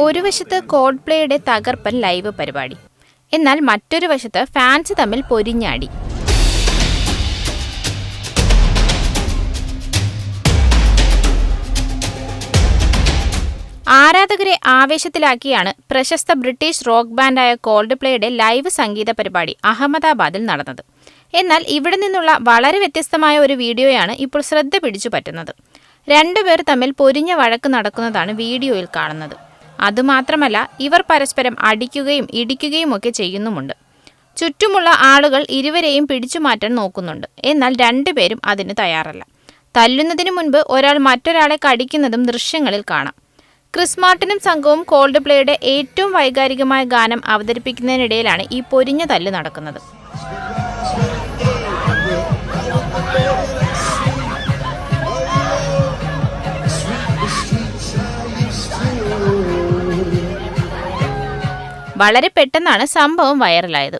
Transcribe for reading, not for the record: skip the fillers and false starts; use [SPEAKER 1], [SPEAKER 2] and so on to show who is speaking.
[SPEAKER 1] ഒരു വശത്ത് കോൾഡ്പ്ലേയുടെ തകർപ്പൻ ലൈവ് പരിപാടി, എന്നാൽ മറ്റൊരു വശത്ത് ഫാൻസ് തമ്മിൽ പൊരിഞ്ഞാടി. ആരാധകരെ ആവേശത്തിലാക്കിയാണ് പ്രശസ്ത ബ്രിട്ടീഷ് റോക്ക് ബാൻഡായ കോൾഡ്പ്ലേയുടെ ലൈവ് സംഗീത പരിപാടി അഹമ്മദാബാദിൽ നടന്നത്. എന്നാൽ ഇവിടെ നിന്നുള്ള വളരെ വ്യത്യസ്തമായ ഒരു വീഡിയോയാണ് ഇപ്പോൾ ശ്രദ്ധ പിടിച്ചു പറ്റുന്നത്. രണ്ടുപേർ തമ്മിൽ പൊരിഞ്ഞ വഴക്ക് നടക്കുന്നതാണ് വീഡിയോയിൽ കാണുന്നത്. അതുമാത്രമല്ല, ഇവർ പരസ്പരം അടിക്കുകയും ഇടിക്കുകയും ഒക്കെ ചെയ്യുന്നുമുണ്ട്. ചുറ്റുമുള്ള ആളുകൾ ഇരുവരെയും പിടിച്ചുമാറ്റാൻ നോക്കുന്നുണ്ട്. എന്നാൽ രണ്ടുപേരും അതിന് തയ്യാറല്ല. തല്ലുന്നതിന് മുൻപ് ഒരാൾ മറ്റൊരാളെ കടിക്കുന്നതും ദൃശ്യങ്ങളിൽ കാണാം. ക്രിസ് മാർട്ടിനും സംഘവും കോൾഡ്പ്ലേയുടെ ഏറ്റവും വൈകാരികമായ ഗാനം അവതരിപ്പിക്കുന്നതിനിടയിലാണ് ഈ പൊരിഞ്ഞ തല്ല് നടക്കുന്നത്. വളരെ പെട്ടെന്നാണ് സംഭവം വൈറലായത്.